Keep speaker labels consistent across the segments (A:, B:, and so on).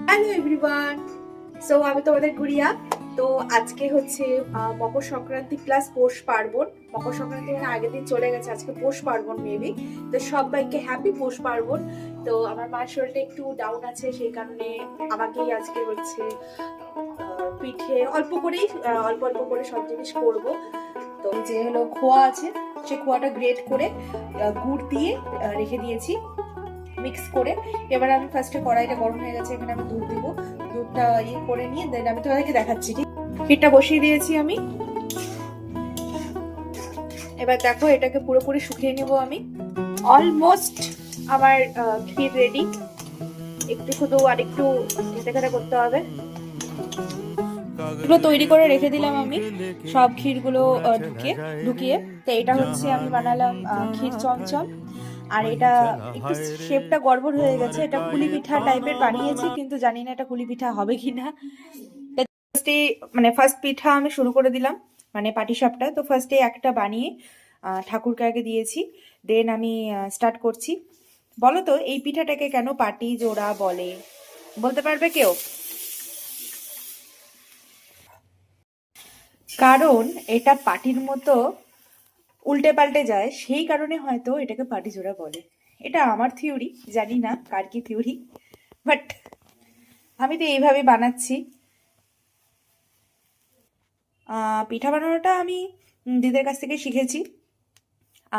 A: Hello everyone. So আমি তোমাদের গুড়িয়া। তো আজকে হচ্ছে মকর সংক্রান্তি প্লাস পৌষ পার্বণ। মকর সংক্রান্তি মানে আগের দিন চলে গেছে, আজকে পৌষ পার্বণ মেবি। তো সবাইকে হ্যাপি পৌষ পার্বণ। তো আমার মার শরীরটা একটু ডাউন আছে, সেই কারণে আমাকেই আজকে হচ্ছে পিঠে অল্প অল্প করে সব জিনিস করবো। তো যে হলো খোয়া আছে, সে খোয়াটা গ্রেট করে গুড় দিয়ে রেখে দিয়েছি মিক্স করে। এবার আমি ফার্স্টে কড়াইটা গরম হয়ে গেছে, এখানে আমি দুধ দিব। দুধটা ইয়ে করে নিয়ে দেন আমি তোমাদেরকে দেখাচ্ছি। ঠিক, ক্ষীরটা বসিয়ে দিয়েছি আমি। এবার দেখো এটাকে পুরোপুরি শুকিয়ে নেব আমি। অলমোস্ট আমার ক্ষীর রেডি, একটু শুধু আর একটু ঘেটে ঘেটে করতে হবে। এগুলো তৈরি করে রেখে দিলাম আমি, সব ক্ষীরগুলো ঢুকিয়ে। তো এটা হচ্ছে আমি বানালাম ক্ষীর চমচম। আর এটা একটু শেপটা গড়বড় হয়ে গেছে, এটা কুলি পিঠা টাইপের বানিয়েছি, কিন্তু জানি না এটা কুলি পিঠা হবে কিনা। মানে ফার্স্ট পিঠা আমি শুরু করে দিলাম, মানে পাটিসাপটা। তো ফার্স্টে একটা বানিয়ে ঠাকুরকে আগে দিয়েছি, দেন আমি স্টার্ট করছি। বলো তো এই পিঠাটাকে কেন পাটি জোড়া বলে, বলতে পারবে কেউ? কারণ এটা পাটির মতো উল্টে পাল্টে যায়, সেই কারণে হয়তো এটাকে পাটি জোড়া বলে। এটা আমার থিওরি, জানি না কার কি থিওরি, বাট আমি তো এইভাবে বানাচ্ছি। পিঠা বানানোটা আমি দিদির কাছ থেকে শিখেছি।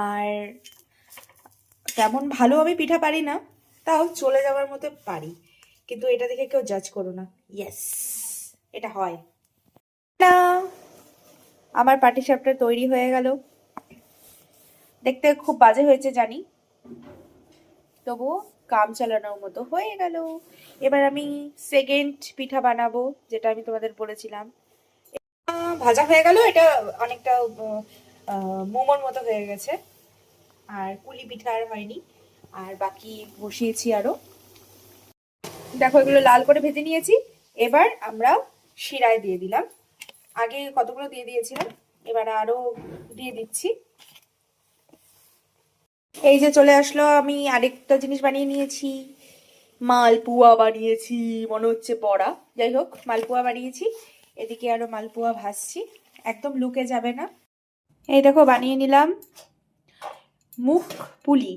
A: আর তেমন ভালো আমি পিঠা পারি না, তাও চলে যাওয়ার মতো পারি। কিন্তু এটা দেখে কেউ জাজ করো না। ইয়েস, এটা হয় না। আমার পাটিসাপটা তৈরি হয়ে গেল। দেখতে খুব বাজে হয়েছে জানি, তবুও কাম চালানোর মতো হয়ে গেল। এবার আমি সেকেন্ড পিঠা বানাবো, যেটা আমি তোমাদের বলেছিলাম। ভাজা হয়ে গেল, এটা অনেকটা মোমোর মতো হয়ে গেছে। আর কুলি পিঠা আর হয়নি। আর বাকি বসিয়েছি আরো। দেখো এগুলো লাল করে ভেজে নিয়েছি। এবার আমরা শিরায় দিয়ে দিলাম। আগে কতগুলো দিয়ে দিয়েছিলাম, এবার আরো দিয়ে দিচ্ছি। এই যে চলে আসলো, আমি আরেকটা জিনিস বানিয়ে নিয়েছি, মালপুয়া বানিয়েছি। মনে হচ্ছে বড়া, যাই হোক মালপুয়া বানিয়েছি। এদিকে আরো মালপুয়া ভাজছি, একদম লুকে যাবে না। এই দেখো বানিয়ে নিলাম মুখ পুলি।